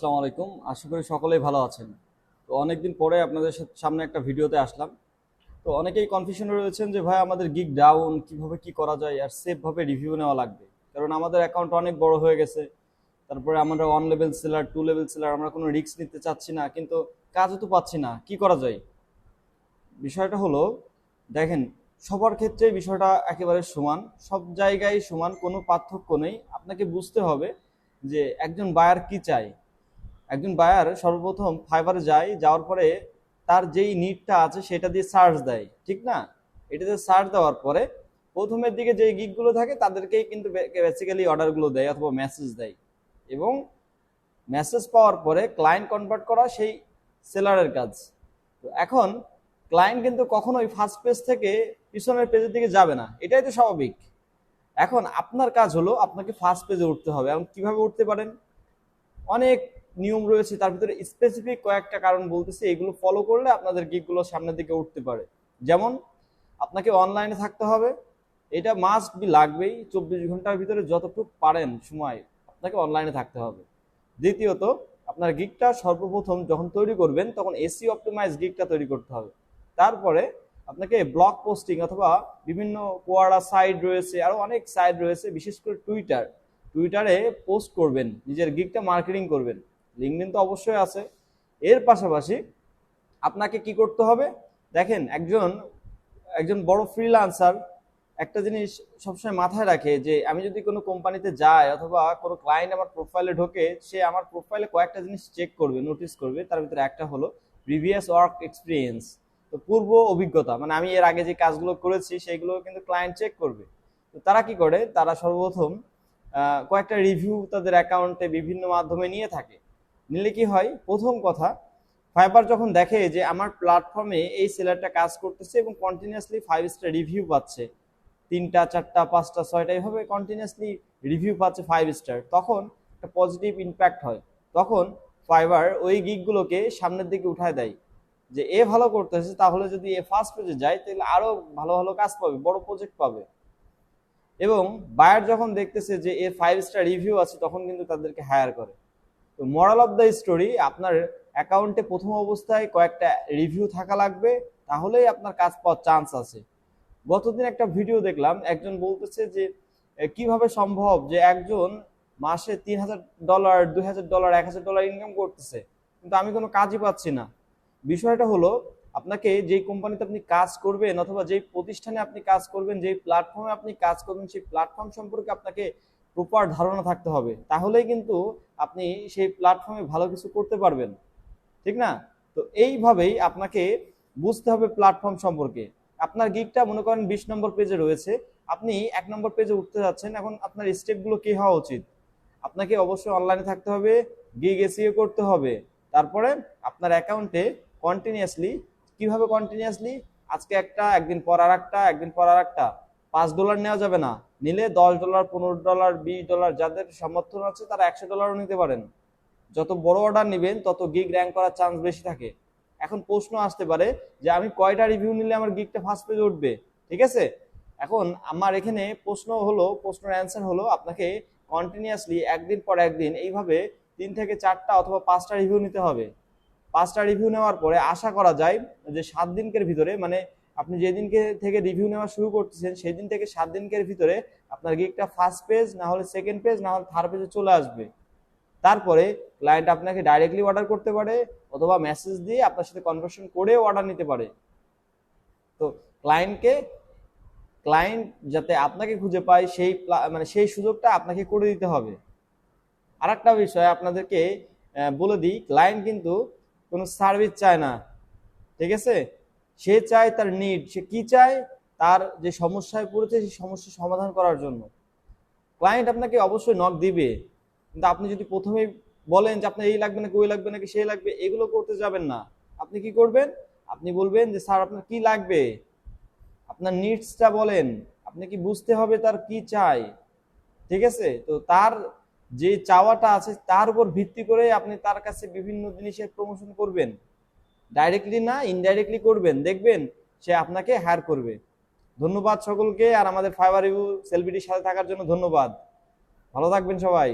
আসসালামু আলাইকুম। আশা করি সকলেই ভালো আছেন। তো অনেকদিন পরে আপনাদের সামনে একটা ভিডিওতে আসলাম। তো অনেকেই কনফিউশনে রয়েছেন যে ভাই আমাদের গিগ ডাউন কিভাবে কি করা যায় আর সেফ ভাবে রিভিউ নেওয়া লাগবে, কারণ আমাদের অ্যাকাউন্ট অনেক বড় হয়ে গেছে। তারপরে আমরা 1 লেভেল সেলার 2 লেভেল সেলার, আমরা কোনো রিস্ক নিতে চাচ্ছি না, কিন্তু কাজও তো পাচ্ছি না, কি করা যায়? বিষয়টা হলো, দেখেন, সবার ক্ষেত্রে বিষয়টা একেবারে সমান, সব জায়গায় সমান, কোনো পার্থক্য নেই। আপনাকে বুঝতে হবে যে একজন বায়ার কি চায়। একজন বায়ার সর্বপ্রথম ফাইবারে যায়, যাওয়ার পরে তার যেই নিডটা আছে সেটা দিয়ে সার্চ দেয়, ঠিক না? এটাতে সার্চ দেওয়ার পরে প্রথমের দিকে যেই গিগগুলো থাকে তাদেরকেই কিন্তু বেসিক্যালি অর্ডারগুলো দেয় অথবা মেসেজ দেয়, এবং মেসেজ পাওয়ার পরে ক্লায়েন্ট কনভার্ট করা সেই সেলারের কাজ। তো এখন ক্লায়েন্ট কিন্তু কখনোই ফার্স্ট পেজ থেকে পিছনের পেজের দিকে যাবে না, এটাই তো স্বাভাবিক। এখন আপনার কাজ হলো আপনাকে ফার্স্ট পেজে উঠতে হবে। এবং কিভাবে উঠতে পারেন? অনেক নিয়ম রয়েছে, তার ভিতরে স্পেসিফিক কয়েকটা কারণ বলতেছি, এগুলো ফলো করলে আপনাদের গিগগুলো সামনের দিকে উঠতে পারে। যেমন, আপনাকে অনলাইনে থাকতে হবে, এটা মাস্ট বি লাগবেই। 24 ঘন্টার ভিতরে যতটুকু পারেন সময় আপনাকে অনলাইনে থাকতে হবে। দ্বিতীয়ত, আপনার গিগটা সর্বপ্রথম যখন তৈরি করবেন তখন এসি অপটিমাইজ গিগটা তৈরি করতে হবে। তারপরে আপনাকে ব্লগ পোস্টিং অথবা বিভিন্ন কোয়ারা সাইট রয়েছে, আরো অনেক সাইট রয়েছে, বিশেষ করে টুইটারে পোস্ট করবেন, নিজের গিগটা মার্কেটিং করবেন। লিঙ্কডইন তো অবশ্যই আছে। এর পাশাপাশি আপনাকে কি করতে হবে? দেখেন, একজন একজন বড় ফ্রিল্যান্সার একটা জিনিস সবসময় মাথায় রাখে যে আমি যদি কোনো কোম্পানিতে যাই অথবা কোনো ক্লায়েন্ট আমার প্রোফাইলে ঢোকে, সে আমার প্রোফাইলে কয়েকটা জিনিস চেক করবে, নোটিস করবে। তার ভিতরে একটা হলো প্রিভিয়াস ওয়ার্ক এক্সপিরিয়েন্স, তো পূর্ব অভিজ্ঞতা, মানে আমি এর আগে যে কাজগুলো করেছি সেইগুলো কিন্তু ক্লায়েন্ট চেক করবে। তো তারা কি করে? তারা সর্বপ্রথম কয়েকটা রিভিউ তাদের অ্যাকাউন্টে বিভিন্ন মাধ্যমে নিয়ে থাকে। নিলে কি হয়? প্রথম কথা, ফাইবার যখন দেখে যে আমার প্ল্যাটফর্মে এই সেলারটা কাজ করতেছে এবং কন্টিনিউয়াসলি 5 স্টার রিভিউ পাচ্ছে, 3টা 4টা 5টা 6টা এভাবে কন্টিনিউয়াসলি রিভিউ পাচ্ছে 5 স্টার, তখন একটা পজিটিভ ইম্প্যাক্ট হয়। তখন ফাইবার ওই গিগগুলোকে সামনের দিকে উঠায় দেয়, যে এ ভালো করতেছে, তাহলে যদি এ ফার্স্ট পেজে যায় তাহলে আরো ভালো ভালো কাজ পাবে, বড় প্রজেক্ট পাবে। এবং বায়ার যখন দেখতেছে যে এর 5 স্টার রিভিউ আছে, তখন কিন্তু তাদেরকে হায়ার করে। তো মোরাল অফ দ্য স্টোরি, আপনার অ্যাকাউন্টে প্রথম অবস্থায় কয়েকটা রিভিউ থাকা লাগবে, তাহলেই আপনার কাজ পাওয়ার চান্স আছে। গতদিন একটা ভিডিও দেখলাম, একজন বলতেছে যে কিভাবে সম্ভব যে একজন মাসে $3000, $2000, $1000 ইনকাম করতেছে, কিন্তু আমি কোনো কাজই পাচ্ছি না। বিষয়টা হলো, আপনাকে যেই কোম্পানিতে আপনি কাজ করবেন অথবা যেই প্রতিষ্ঠানে আপনি কাজ করবেন, যেই প্ল্যাটফর্মে আপনি কাজ করবেন, সেই প্ল্যাটফর্ম সম্পর্কে আপনাকে প্রপার ধারণা থাকতে হবে, তাহলেই কিন্তু আপনি সেই প্ল্যাটফর্মে ভালো কিছু করতে পারবেন, ঠিক না? তো এইভাবেই আপনাকে বুঝতে হবে প্ল্যাটফর্ম সম্পর্কে। আপনার গিগটা মনে করেন 20 নম্বর পেজে রয়েছে, আপনি 1 নম্বর পেজে উঠতে যাচ্ছেন, এখন আপনার স্টেপগুলো কি হওয়া উচিত? আপনাকে অবশ্যই অনলাইনে থাকতে হবে, গিগ এসইও করতে হবে। তারপরে আপনার অ্যাকাউন্টে কন্টিনিউয়াসলি, কিভাবে কন্টিনিউয়াসলি? আজকে একটা, একদিন পর আর একটা, একদিন পর আর একটা। $5 নেওয়া যাবে না, নিলে $10, $15, $20, যাদের সমর্থন আছে তারা $100 নিতে পারেন। যত বড় অর্ডার নেবেন তত গিগ র্যাঙ্ক করার চান্স বেশি থাকে। এখন প্রশ্ন আসতে পারে যে আমি কয়টা রিভিউ নিলে আমার গিগটা ফার্স্ট পেজে উঠবে? ঠিক আছে, এখন আমার এখানে প্রশ্নের অ্যান্সার হলো, আপনাকে কন্টিনিউয়াসলি একদিন পর একদিন এইভাবে 3 থেকে 4টা অথবা 5টা রিভিউ নিতে হবে। 5টা রিভিউ নেওয়ার পরে আশা করা যায় যে 7 দিনের ভিতরে, মানে আপনি যেদিনকে থেকে রিভিউ নেওয়া শুরু করতেছেন সেই দিন থেকে 7 দিনের ভিতরে আপনার গিগটা ফার্স্ট পেজ, না হলে সেকেন্ড পেজ, না হলে থার্ড পেজে চলে আসবে। তারপরে ক্লায়েন্ট আপনাকে ডাইরেক্টলি অর্ডার করতে পারে অথবা মেসেজ দিয়ে আপনার সাথে কনভারসেশন করে অর্ডার নিতে পারে। তো ক্লায়েন্ট যাতে আপনাকে খুঁজে পায়, সেই সুযোগটা আপনাকে করে দিতে হবে। আরেকটা বিষয় আপনাদেরকে বলে দিই, ক্লায়েন্ট কিন্তু কোনো সার্ভিস চায় না, ঠিক আছে? সে চায় তার নিড, সে কি চায়? তার যে সমস্যায় পড়েছে সেই সমস্যা সমাধান করার জন্য ক্লায়েন্ট আপনাকে অবশ্যই নক দিবে। কিন্তু আপনি যদি প্রথমেই বলেন যে আপনার এই লাগবে নাকি ওই লাগবে নাকি সেই লাগবে, এগুলো করতে যাবেন না। আপনি কি করবেন? আপনি বলবেন যে স্যার আপনার কি লাগবে, আপনার নিডসটা বলেন, আপনি কি বুঝতে হবে তার কি চাই, ঠিক আছে? তো তার যে চাওয়াটা আছে তার উপর ভিত্তি করে আপনি তার কাছে বিভিন্ন জিনিসের প্রমোশন করবেন, ডাইরেক্টলি না ইনডাইরেক্টলি করবেন, দেখবেন সে আপনাকে হায়ার করবে। ধন্যবাদ সকলকে, আর আমাদের ফাইবার রিভিউ সেলিব্রিটির সাথে থাকার জন্য ধন্যবাদ। ভালো থাকবেন সবাই।